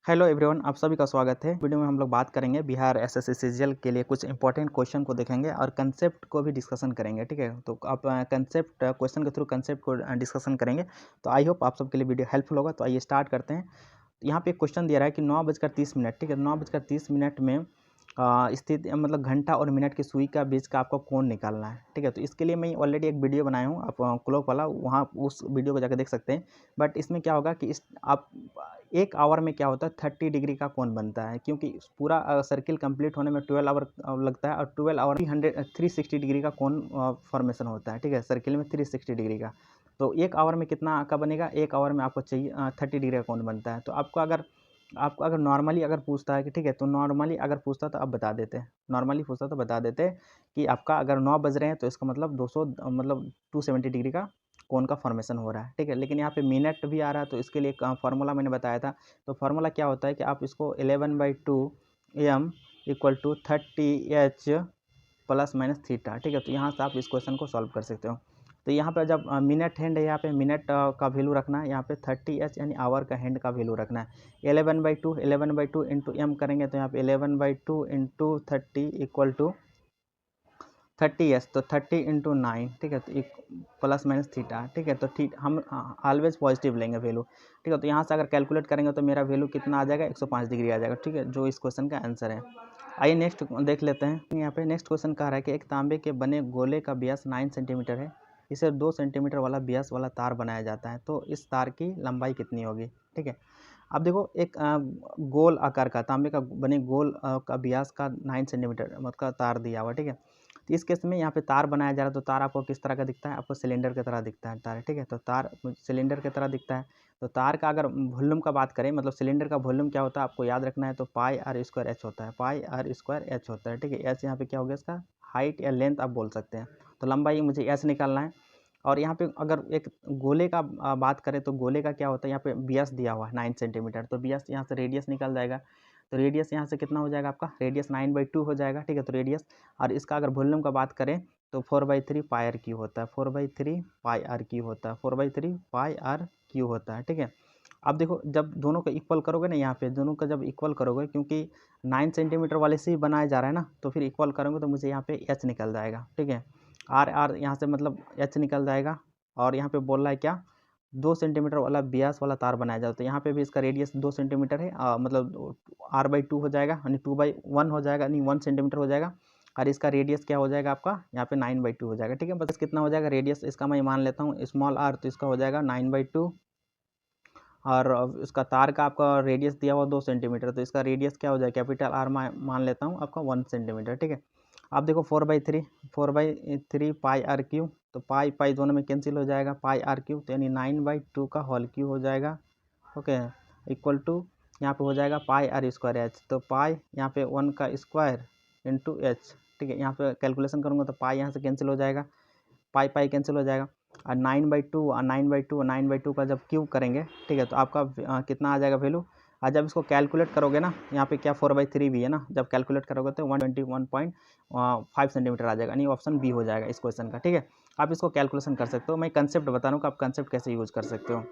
Hello everyone, आप सभी का स्वागत है। वीडियो में हम लोग बात करेंगे बिहार एसएससी सीजीएल के लिए कुछ इंपॉर्टेंट क्वेश्चन को देखेंगे और कंसेप्ट को भी डिस्कशन करेंगे। ठीक है, तो आप कंसेप्ट क्वेश्चन के थ्रू कंसेप्ट को डिस्कस्शन करेंगे। तो आई होप आप सबके लिए वीडियो हेल्पफुल होगा। तो आइए स्टार्ट करते हैं। तो यहाँ पे एक क्वेश्चन दिया रहा है कि 9:30 ठीक है, 9:30 में स्थित मतलब घंटा और मिनट की सुई का बीच का आपको कोण निकालना है। ठीक है, तो इसके लिए मैं ऑलरेडी एक वीडियो बनाया हूँ, आप क्लॉक वाला, वहाँ उस वीडियो को जाकर देख सकते हैं। बट इसमें क्या होगा कि इस आप 1 आवर में क्या होता है 30 डिग्री का कोण बनता है, क्योंकि पूरा सर्किल कंप्लीट होने में 12 आवर लगता है और 12 आवर 360 डिग्री का कोण फॉर्मेशन होता है। ठीक है, सर्किल में 360 डिग्री का। तो 1 आवर में कितना का बनेगा? 1 आवर में आपको चाहिए 30 डिग्री का कोण बनता है। तो आपको अगर नॉर्मली अगर पूछता है कि ठीक है, तो नॉर्मली अगर पूछता तो आप बता देते, नॉर्मली पूछता तो बता देते कि आपका अगर 9 बज रहे हैं तो इसका मतलब 200 मतलब 270 डिग्री का कोण का फॉर्मेशन हो रहा है। ठीक है, लेकिन यहाँ पे मिनट भी आ रहा है, तो इसके लिए फार्मूला मैंने बताया था। तो फार्मूला क्या होता है कि आप इसको 11/2 m = 30h plus minus theta. ठीक है, तो यहाँ से आप इस क्वेश्चन को सॉल्व कर सकते हो। तो यहाँ पे जब मिनट हैंड है, यहाँ पे मिनट का वैल्यू रखना है, यहाँ पे 30h यानी आवर का हैंड का वैल्यू रखना है। 11/2 इंटू m करेंगे तो यहाँ पे 11/2 इंटू 30 = 30h, तो 30 इंटू 9। ठीक है, तो एक प्लस माइनस थीटा। ठीक है, तो ठीक हम ऑलवेज पॉजिटिव लेंगे वैल्यू। ठीक है, तो यहाँ से अगर कैलकुलेट करेंगे तो मेरा वैल्यू कितना आ जाएगा? 105 डिग्री आ जाएगा। ठीक है, जो इस क्वेश्चन का आंसर है। आइए नेक्स्ट देख लेते हैं। यहाँ पे नेक्स्ट क्वेश्चन कह रहा है कि एक तांबे के बने गोले का व्यास 9 सेंटीमीटर है, इसे 2 सेंटीमीटर वाला व्यास वाला तार बनाया जाता है, तो इस तार की लंबाई कितनी होगी? ठीक है, अब देखो एक गोल आकार का तांबे का बने गोल का व्यास का 9 सेंटीमीटर मतलब तार दिया हुआ। ठीक है, तो इस केस में यहाँ पे तार बनाया जा रहा है, तो तार आपको किस तरह का दिखता है? आपको सिलेंडर की तरह दिखता है तार। ठीक है, तो तार सिलेंडर की तरह दिखता है। तो तार का अगर वॉल्यूम का बात करें, मतलब सिलेंडर का वॉल्यूम क्या होता है आपको याद रखना है, तो πr² होता है, πr² होता है। ठीक है, एच यहाँ पे क्या हो गया इसका? हाइट या लेंथ आप बोल सकते हैं। तो लंबाई मुझे एच निकालना है। और यहाँ पे अगर एक गोले का बात करें, तो गोले का क्या होता है? यहाँ पे व्यास दिया हुआ है 9 सेंटीमीटर, तो व्यास यहाँ से रेडियस निकल जाएगा। तो रेडियस यहाँ से कितना हो जाएगा? आपका रेडियस 9/2 हो जाएगा। ठीक है, तो रेडियस, और इसका अगर वॉल्यूम का बात करें तो 4/3 πr³ होता है, 4/3 πr³ होता है, 4/3 πr³ होता है। ठीक है, अब देखो जब दोनों को इक्वल करोगे ना, यहाँ पे दोनों का जब इक्वल करोगे, क्योंकि 9 सेंटीमीटर वाले से ही बनाया जा रहा है ना, तो फिर इक्वल करोगे तो मुझे यहाँ पे एच निकल जाएगा। ठीक है, आर यहाँ से मतलब एच निकल जाएगा। और यहाँ पे बोल रहा है क्या? 2 सेंटीमीटर वाला व्यास वाला तार बनाया जाता है, तो यहाँ पे भी इसका रेडियस 2 सेंटीमीटर है, मतलब r/2 हो जाएगा, यानी 2/1 हो जाएगा, यानी 1 सेंटीमीटर हो जाएगा। और इसका रेडियस क्या हो जाएगा आपका? यहाँ पे 9/2 हो जाएगा। ठीक है, बस कितना हो जाएगा रेडियस इसका? मैं मान लेता हूँ स्मॉल r, तो इसका हो जाएगा 9/2। और इसका तार का आपका रेडियस दिया हुआ 2 सेंटीमीटर, तो इसका रेडियस क्या हो जाएगा? कैपिटल R मान लेता हूँ आपका 1 सेंटीमीटर। ठीक है, अब देखो 4/3 πr³, तो पाई दोनों में कैंसिल हो जाएगा, πr³, तो यानी 9/2 का होल क्यूब हो जाएगा। ओके, इक्वल टू यहाँ पे हो जाएगा πr²h, तो पाई यहाँ पे 1 का स्क्वायर इंटू एच। ठीक है, यहाँ पे कैलकुलेशन करूँगा तो पाई यहाँ से कैंसिल हो जाएगा, पाई कैंसिल हो जाएगा। और 9/2 का जब क्यूब करेंगे, ठीक है, तो आपका कितना आ जाएगा वैल्यू? और जब इसको कैलकुलेट करोगे ना, यहाँ पे क्या 4/3 भी है ना, जब कैलकुलेट करोगे तो 121.5 सेंटीमीटर आ जाएगा, यानी ऑप्शन बी हो जाएगा इस क्वेश्चन का। ठीक है, आप इसको कैलकुलेशन कर सकते हो, मैं कंसेप्ट बता रहा हूँ कि आप कंसेप्ट कैसे यूज़ कर सकते हो।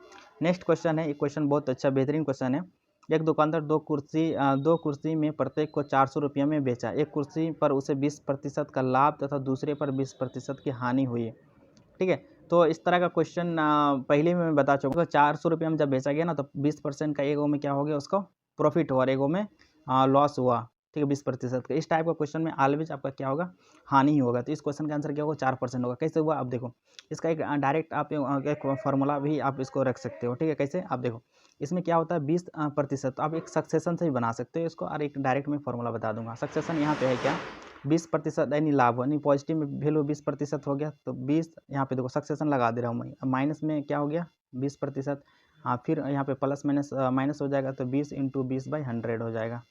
नेक्स्ट क्वेश्चन है, ये क्वेश्चन बहुत अच्छा बेहतरीन क्वेश्चन है। एक दुकानदार दो कुर्सी में प्रत्येक को 400 रुपये में बेचा। एक कुर्सी पर उसे 20% का लाभ तथा दूसरे पर 20% की हानि हुई। ठीक है, तो इस तरह का क्वेश्चन पहले में मैं बता चुका। 400 रुपये में जब बेचा गया ना, तो 20% का एगो में क्या हो गया? उसका प्रॉफिट हुआ और एगो में लॉस हुआ। ठीक है, 20% का। इस टाइप का क्वेश्चन में ऑलवेज आपका क्या होगा? हानि ही होगा। तो इस क्वेश्चन का आंसर क्या होगा? 4% होगा। कैसे हुआ आप देखो, इसका एक डायरेक्ट आप एक फार्मूला भी आप इसको रख सकते हो। ठीक है, कैसे आप देखो, इसमें क्या होता है 20%, तो आप एक सक्सेशन से ही बना सकते हो इसको, और एक डायरेक्ट में फार्मूला बता दूंगा। सक्सेशन यहाँ पे है क्या? 20% यानी लाभ, यानी पॉजिटिव में वैल्यू 20% हो गया, तो 20 यहाँ पे देखो सक्सेशन लगा दे रहा हूँ मैं। माइनस में क्या हो गया? 20%। हाँ, फिर यहाँ पे प्लस माइनस माइनस हो जाएगा, तो 20 × 20/100 हो जाएगा।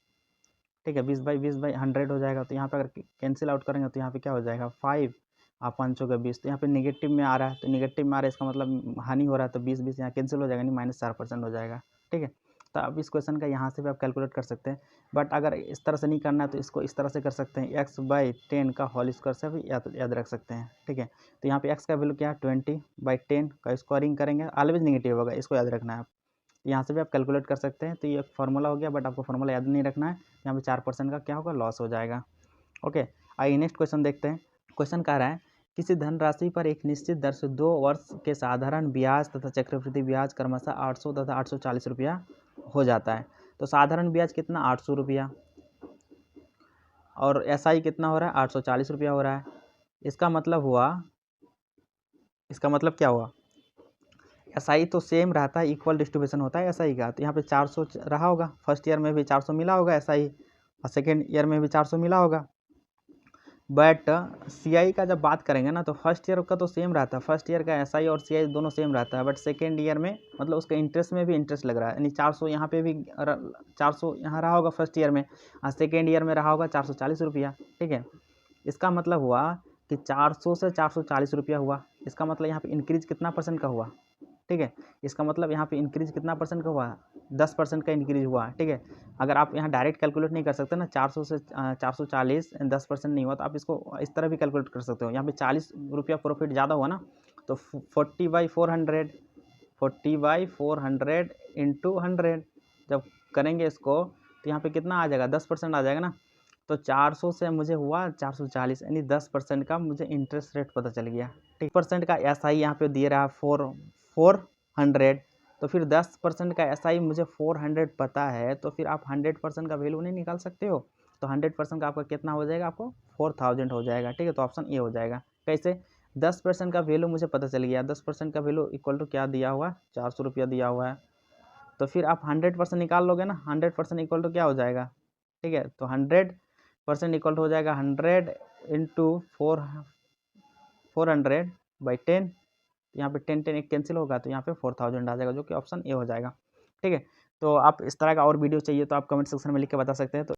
ठीक है, 20/100 हो जाएगा। तो यहाँ पे अगर कैंसिल आउट करेंगे तो यहाँ पे क्या हो जाएगा? 5 और 5 का 20, तो यहाँ पे निगेटिव में आ रहा है, तो निगेटिव में आ रहा है, इसका मतलब हानि हो रहा है, तो 20 यहाँ कैंसिल हो जाएगा, नहीं -4% हो जाएगा। ठीक है, तो अब इस क्वेश्चन का यहाँ से भी आप कैलकुलेट कर सकते हैं। बट अगर इस तरह से नहीं करना है तो इसको इस तरह से कर सकते हैं, x/10 का होल स्क्वायर से भी याद रख सकते हैं। ठीक है, तो यहाँ पे x का वैल्यू क्या है? 20/10 का स्क्वायरिंग करेंगे, ऑलवेज निगेटिव होगा, इसको याद रखना है आप। तो यहाँ से भी आप कैलकुलेट कर सकते हैं। तो ये एक फार्मूला हो गया, बट आपको फार्मूला याद नहीं रखना है। यहाँ पे 4% का क्या होगा, लॉस हो जाएगा। ओके, आइए नेक्स्ट क्वेश्चन देखते हैं। क्वेश्चन कह रहा है किसी धनराशि पर एक निश्चित दर से 2 वर्ष के साधारण ब्याज तथा चक्रवृद्धि ब्याज क्रमशः 800 तथा 840 रुपया हो जाता है। तो साधारण ब्याज कितना, 800 रुपया, और SI कितना हो रहा है, 840 रुपया हो रहा है। इसका मतलब क्या हुआ, SI तो सेम रहता है, इक्वल डिस्ट्रीब्यूशन होता है SI का। तो यहाँ पे 400 रहा होगा, फर्स्ट ईयर में भी 400 मिला होगा SI, और सेकेंड ईयर में भी 400 मिला होगा। बट CI का जब बात करेंगे ना, तो फर्स्ट ईयर का तो सेम रहता है, फर्स्ट ईयर का SI और CI दोनों सेम रहता है। बट सेकेंड ईयर में मतलब उसका इंटरेस्ट में भी इंटरेस्ट लग रहा है, यानी 400 यहाँ पे भी 400 यहाँ रहा होगा फर्स्ट ईयर में, और सेकेंड ईयर में रहा होगा 440 रुपया। ठीक है, इसका मतलब हुआ कि 400 से 440 रुपया हुआ। इसका मतलब यहाँ पे इंक्रीज कितना परसेंट का हुआ, ठीक है। इसका मतलब यहाँ पे इंक्रीज कितना परसेंट का हुआ, 10% का इंक्रीज हुआ। ठीक है, अगर आप यहाँ डायरेक्ट कैलकुलेट नहीं कर सकते ना, 400 से 440 10% नहीं हुआ, तो आप इसको इस तरह भी कैलकुलेट कर सकते हो। यहाँ पे 40 रुपया प्रॉफिट ज़्यादा हुआ ना, तो 40/400 इंटू 100 जब करेंगे इसको, तो यहाँ पे कितना आ जाएगा, 10% आ जाएगा ना। तो 400 से मुझे हुआ 440, यानी 10% का मुझे इंटरेस्ट रेट पता चल गया। ठीक, परसेंट का SI यहाँ पे दिए रहा 400, तो फिर 10% का SI मुझे 400 पता है, तो फिर आप 100% का वैल्यू नहीं निकाल सकते हो। तो 100% का आपका कितना हो जाएगा, आपको 4000 हो जाएगा। ठीक है, तो ऑप्शन ए हो जाएगा। कैसे, 10% का वैल्यू मुझे पता चल गया, 10% का वैल्यू इक्वल टू क्या दिया हुआ है, 400 रुपया दिया हुआ है। तो फिर आप 100% निकाल लोगे ना, 100% इक्वल टू क्या हो जाएगा, ठीक है। तो 100% इक्वल टू हो जाएगा 100 इंटू 400/10। यहाँ पे 10 एक कैंसिल होगा, तो यहाँ पे 4000 आ जाएगा, जो कि ऑप्शन ए हो जाएगा। ठीक है, तो आप इस तरह का और वीडियो चाहिए तो आप कमेंट सेक्शन में लिख के बता सकते हैं। तो